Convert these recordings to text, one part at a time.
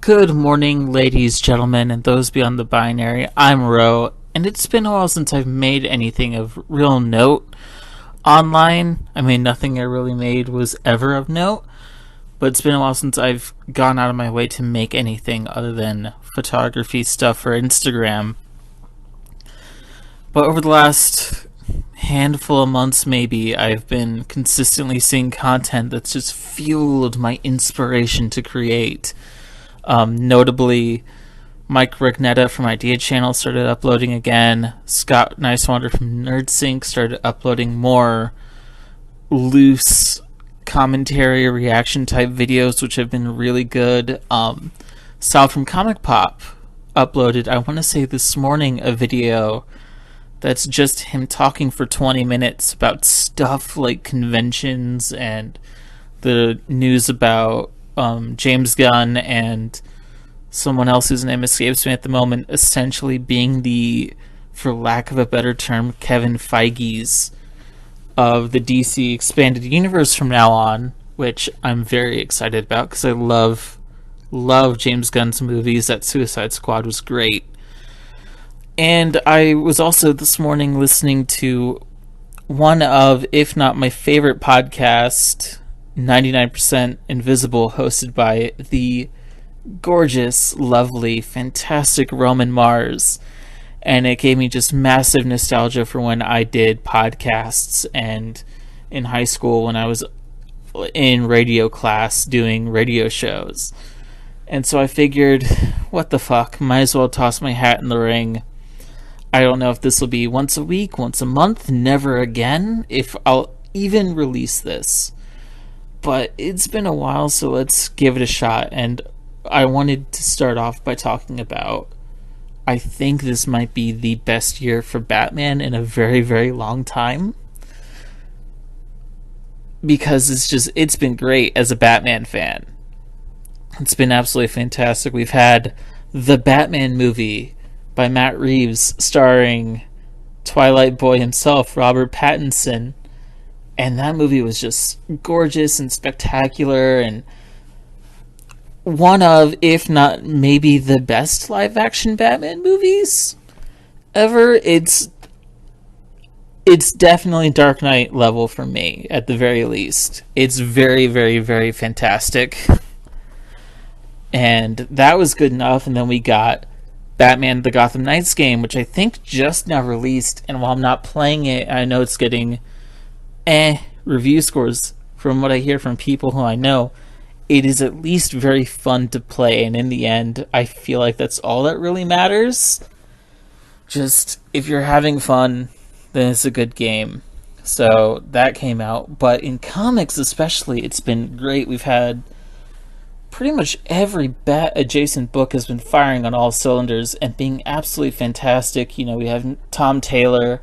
Good morning, ladies, gentlemen, and those beyond the binary. I'm Ro, and it's been a while since I've made anything of real note online. I mean, nothing I really made was ever of note, but it's been a while since I've gone out of my way to make anything other than photography stuff for Instagram. But over the last handful of months, maybe, I've been consistently seeing content that's just fueled my inspiration to create. Notably, Mike Rignetta from Idea Channel started uploading again. Scott Nicewander from NerdSync started uploading more loose commentary, reaction type videos, which have been really good. Sal from Comic Pop uploaded, I want to say this morning, a video that's just him talking for 20 minutes about stuff like conventions and the news about James Gunn and someone else whose name escapes me at the moment, essentially being the, for lack of a better term, Kevin Feige's of the DC Expanded Universe from now on, which I'm very excited about because I love James Gunn's movies. That Suicide Squad was great. And I was also this morning listening to one of, if not my favorite podcast, 99% Invisible, hosted by the gorgeous, lovely, fantastic Roman Mars. And it gave me just massive nostalgia for when I did podcasts and in high school when I was in radio class doing radio shows. And so I figured, what the fuck, might as well toss my hat in the ring. I don't know if this will be once a week, once a month, never again, if I'll even release this. But it's been a while, so let's give it a shot. And I wanted to start off by talking about, I think this might be the best year for Batman in a very, very long time. Because it's been great as a Batman fan. It's been absolutely fantastic. We've had the Batman movie by Matt Reeves starring Twilight Boy himself, Robert Pattinson. And that movie was just gorgeous and spectacular and one of, if not maybe the best live-action Batman movies ever. It's definitely Dark Knight level for me, at the very least. It's very, very, very fantastic. And that was good enough. And then we got Batman the Gotham Knights game, which I think just now released. And while I'm not playing it, I know it's getting review scores from what I hear from people who I know. It is at least very fun to play, and in the end, I feel like that's all that really matters. Just, if you're having fun, then it's a good game. So, that came out. But in comics especially, it's been great. We've had pretty much every Bat-adjacent book has been firing on all cylinders and being absolutely fantastic. You know, we have Tom Taylor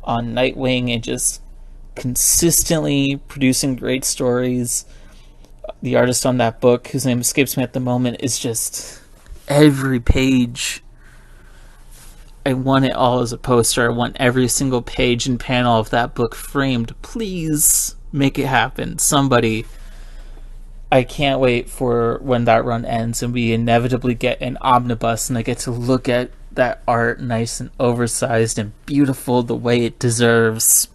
on Nightwing and just consistently producing great stories. The artist on that book, whose name escapes me at the moment, is just every page. I want it all as a poster. I want every single page and panel of that book framed. Please make it happen. Somebody. I can't wait for when that run ends and we inevitably get an omnibus and I get to look at that art nice and oversized and beautiful the way it deserves.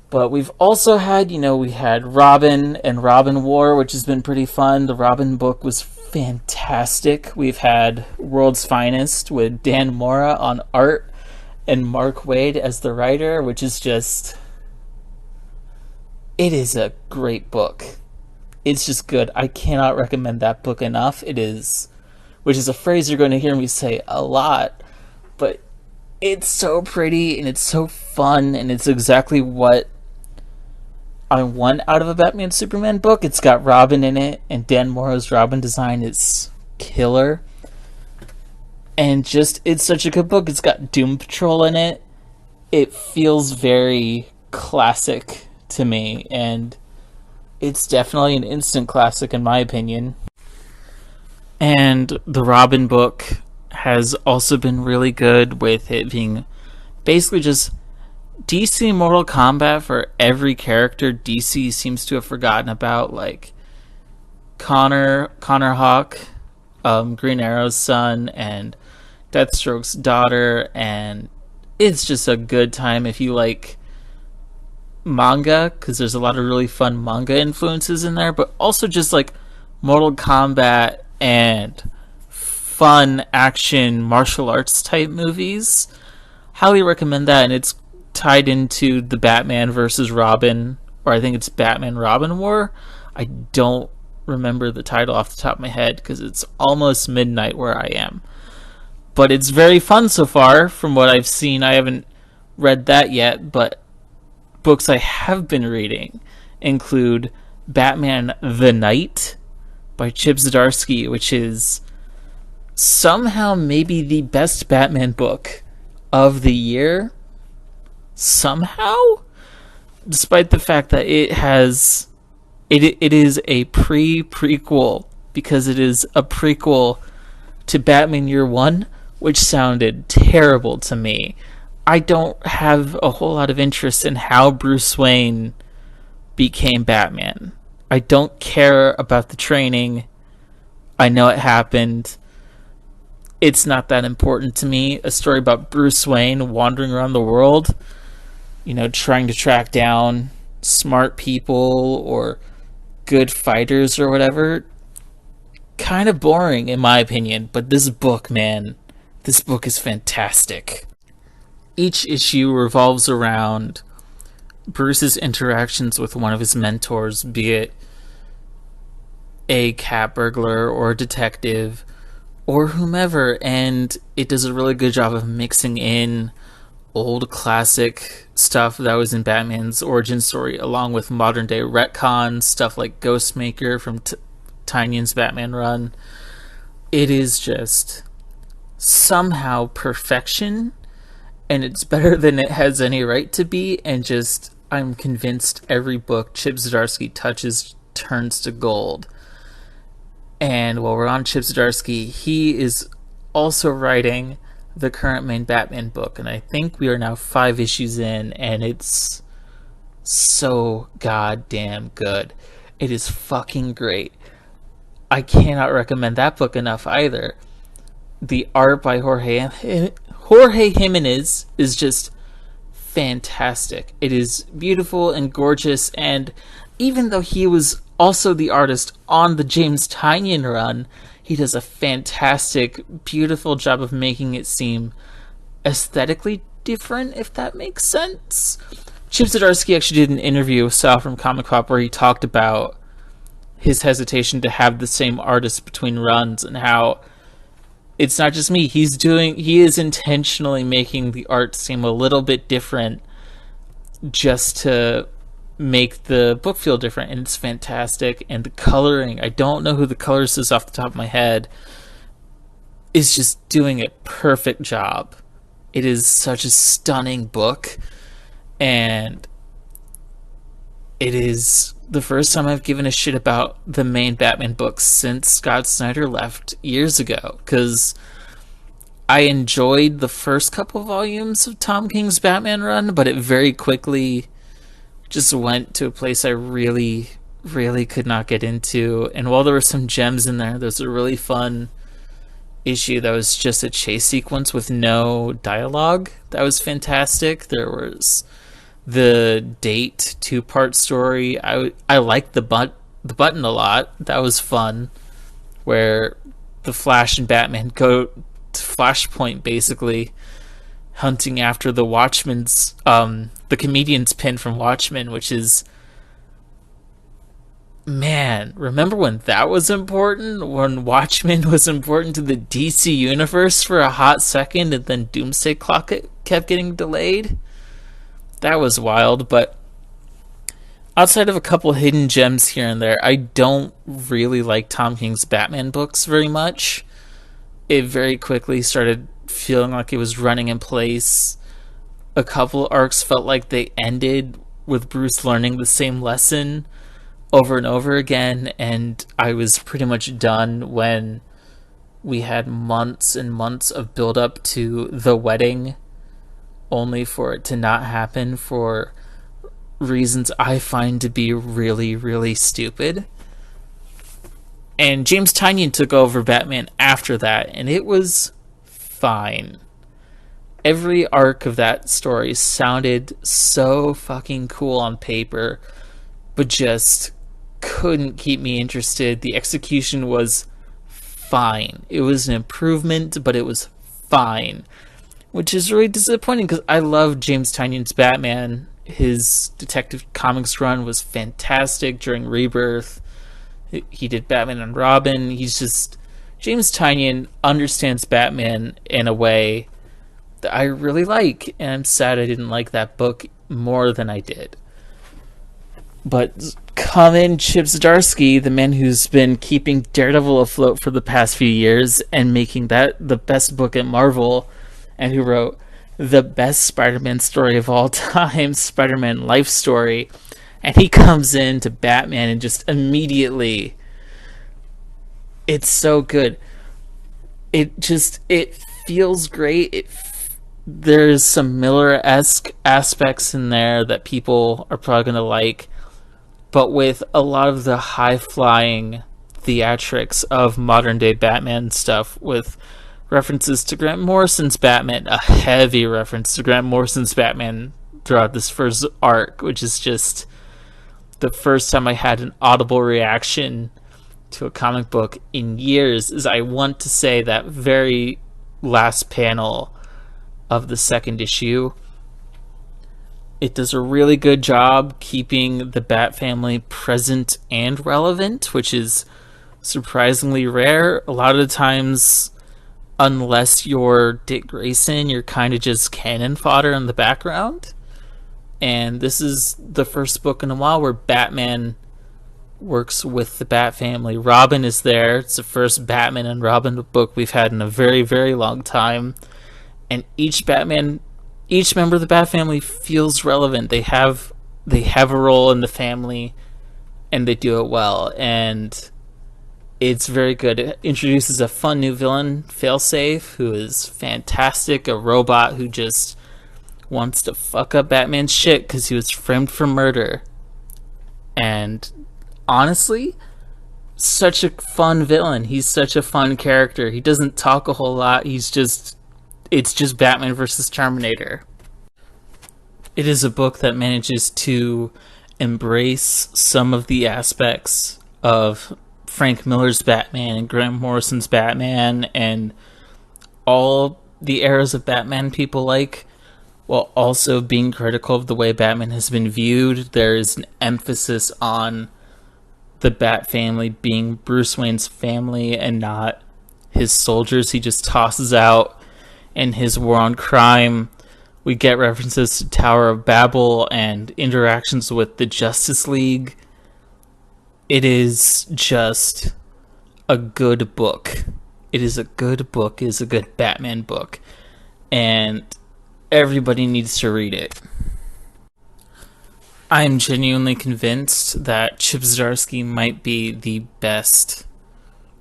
But we've also had, we had Robin and Robin War, which has been pretty fun. The Robin book was fantastic. We've had World's Finest with Dan Mora on art and Mark Waid as the writer, which is just... It is a great book. It's just good. I cannot recommend that book enough. It is... Which is a phrase you're going to hear me say a lot. But it's so pretty and it's so fun and it's exactly what I want out of a Batman Superman book. It's got Robin in it, and Dan Mora's Robin design is killer. And just, it's such a good book. It's got Doom Patrol in it. It feels very classic to me, and it's definitely an instant classic in my opinion. And the Robin book has also been really good, with it being basically just DC Mortal Kombat for every character DC seems to have forgotten about, like Connor Hawk Green Arrow's son and Deathstroke's daughter, and it's just a good time if you like manga, because there's a lot of really fun manga influences in there, but also just like Mortal Kombat and fun action martial arts type movies. Highly recommend that, and it's tied into the Batman versus Robin, or I think it's Batman Robin War. I don't remember the title off the top of my head because it's almost midnight where I am. But it's very fun so far from what I've seen. I haven't read that yet, but books I have been reading include Batman the Knight by Chip Zdarsky, which is somehow maybe the best Batman book of the year. Somehow? Despite the fact that it is a prequel, because it is a prequel to Batman Year One, which sounded terrible to me. I don't have a whole lot of interest in how Bruce Wayne became Batman. I don't care about the training. I know it happened. It's not that important to me. A story about Bruce Wayne wandering around the world, trying to track down smart people or good fighters or whatever, kind of boring in my opinion. But this book, man, this book is fantastic. Each issue revolves around Bruce's interactions with one of his mentors, be it a cat burglar or a detective or whomever, and it does a really good job of mixing in old classic stuff that was in Batman's origin story along with modern day retcon stuff like Ghostmaker from Tynion's Batman run. It is just somehow perfection, and it's better than it has any right to be, and just I'm convinced every book Chip Zdarsky touches turns to gold. And while we're on Chip Zdarsky, he is also writing the current main Batman book, and I think we are now 5 issues in, and it's so goddamn good. It is fucking great. I cannot recommend that book enough either. The art by Jorge Jimenez is just fantastic. It is beautiful and gorgeous, and even though he was also the artist on the James Tynion run, he does a fantastic, beautiful job of making it seem aesthetically different, if that makes sense. Chip Zdarsky actually did an interview with Sal from Comic Pop where he talked about his hesitation to have the same artist between runs, and how it's not just me. He is intentionally making the art seem a little bit different just to make the book feel different, and it's fantastic. And the coloring, I don't know who the colorist is off the top of my head, is just doing a perfect job. It is such a stunning book, and it is the first time I've given a shit about the main Batman books since Scott Snyder left years ago, because I enjoyed the first couple volumes of Tom King's Batman run, but it very quickly just went to a place I really, really could not get into. And while there were some gems in there's a really fun issue that was just a chase sequence with no dialogue. That was fantastic. There was the Date 2-part story. I liked the button a lot. That was fun, where the Flash and Batman go to Flashpoint basically, hunting after the Watchmen's the comedian's pin from Watchmen, which is, man, remember when that was important? When Watchmen was important to the DC universe for a hot second, and then Doomsday Clock kept getting delayed? That was wild. But outside of a couple hidden gems here and there, I don't really like Tom King's Batman books very much. It very quickly started feeling like it was running in place. A couple arcs felt like they ended with Bruce learning the same lesson over and over again, and I was pretty much done when we had months and months of build up to the wedding, only for it to not happen for reasons I find to be really, really stupid. And James Tynion took over Batman after that, and it was fine. Every arc of that story sounded so fucking cool on paper, but just couldn't keep me interested. The execution was fine. It was an improvement, but it was fine. Which is really disappointing because I love James Tynion's Batman. His Detective Comics run was fantastic during Rebirth. He did Batman and Robin. He's just... James Tynion understands Batman in a way that I really like, and I'm sad I didn't like that book more than I did. But come in Chip Zdarsky, the man who's been keeping Daredevil afloat for the past few years and making that the best book at Marvel, and who wrote the best Spider-Man story of all time, Spider-Man Life Story, and he comes into Batman and just immediately, it's so good. It feels great. There's some Miller-esque aspects in there that people are probably going to like, but with a lot of the high-flying theatrics of modern-day Batman stuff, with references to Grant Morrison's Batman, a heavy reference to Grant Morrison's Batman throughout this first arc, which is just the first time I had an audible reaction to a comic book in years. Is I want to say that very last panel of the second issue. It does a really good job keeping the Bat family present and relevant, which is surprisingly rare. A lot of the times, unless you're Dick Grayson, you're kind of just cannon fodder in the background. And this is the first book in a while where Batman works with the Bat family. Robin is there. It's the first Batman and Robin book we've had in a very, very long time. And each member of the Bat family feels relevant. They have a role in the family, and they do it well. And it's very good. It introduces a fun new villain, Failsafe, who is fantastic. A robot who just wants to fuck up Batman's shit because he was framed for murder. And honestly, such a fun villain. He's such a fun character. He doesn't talk a whole lot. It's just Batman versus Terminator. It is a book that manages to embrace some of the aspects of Frank Miller's Batman and Grant Morrison's Batman and all the eras of Batman people like, while also being critical of the way Batman has been viewed. There is an emphasis on the Bat family being Bruce Wayne's family and not his soldiers he just tosses out in his war on crime. We get references to Tower of Babel and interactions with the Justice League. It is just a good book. It is a good book. It is a good Batman book. And everybody needs to read it. I am genuinely convinced that Chip Zdarsky might be the best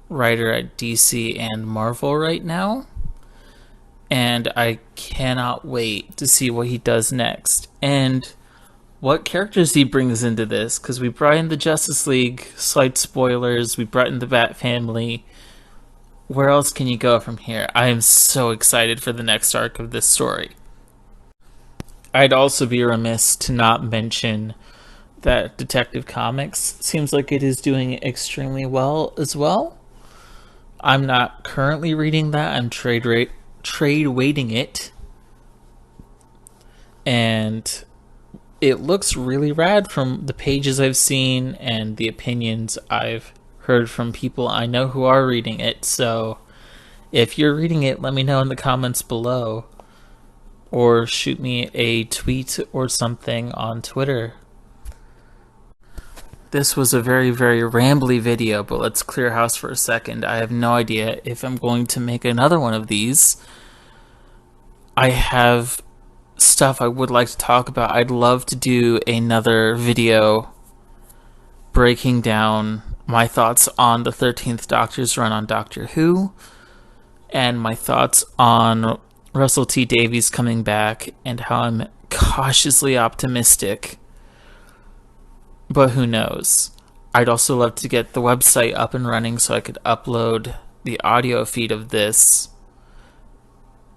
writer at DC and Marvel right now. And I cannot wait to see what he does next. And what characters he brings into this. Because we brought in the Justice League, slight spoilers, we brought in the Bat family. Where else can you go from here? I am so excited for the next arc of this story. I'd also be remiss to not mention that Detective Comics seems like it is doing extremely well as well. I'm not currently reading that. I'm trade waiting it. And it looks really rad from the pages I've seen and the opinions I've heard from people I know who are reading it. So if you're reading it, let me know in the comments below. Or shoot me a tweet or something on Twitter. This was a very, very rambly video, but let's clear house for a second. I have no idea if I'm going to make another one of these. I have stuff I would like to talk about. I'd love to do another video breaking down my thoughts on the 13th Doctor's run on Doctor Who, and my thoughts on Russell T Davies coming back, and how I'm cautiously optimistic, but who knows. I'd also love to get the website up and running so I could upload the audio feed of this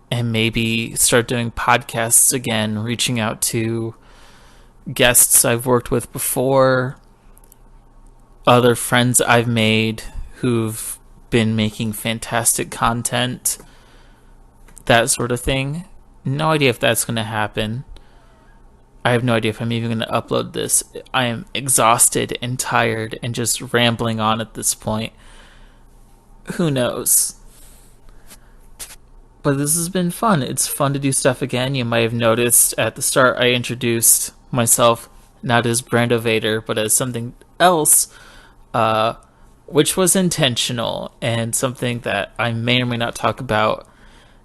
and maybe start doing podcasts again, reaching out to guests I've worked with before, other friends I've made who've been making fantastic content, that sort of thing. No idea if that's going to happen. I have no idea if I'm even going to upload this. I am exhausted and tired and just rambling on at this point. Who knows? But this has been fun. It's fun to do stuff again. You might have noticed at the start I introduced myself not as Brando Vader, but as something else, which was intentional and something that I may or may not talk about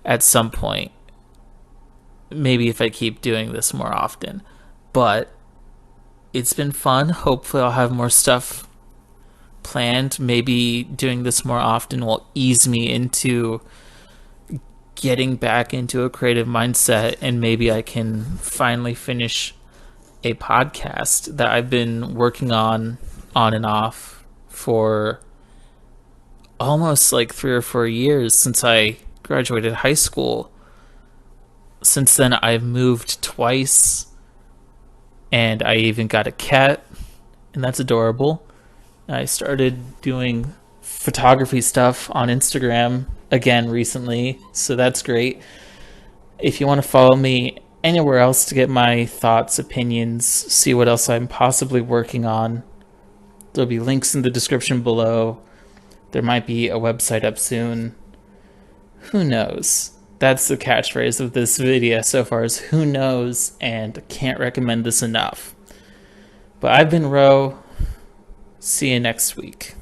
at some point. Maybe if I keep doing this more often. But it's been fun. Hopefully I'll have more stuff planned. Maybe doing this more often will ease me into getting back into a creative mindset, and maybe I can finally finish a podcast that I've been working on and off for almost like 3 or 4 years since I graduated high school. Since then, I've moved twice, and I even got a cat, and that's adorable. I started doing photography stuff on Instagram again recently, so that's great. If you want to follow me anywhere else to get my thoughts, opinions, see what else I'm possibly working on, there'll be links in the description below. There might be a website up soon. Who knows? That's the catchphrase of this video so far, is who knows, and can't recommend this enough. But I've been Ro. See you next week.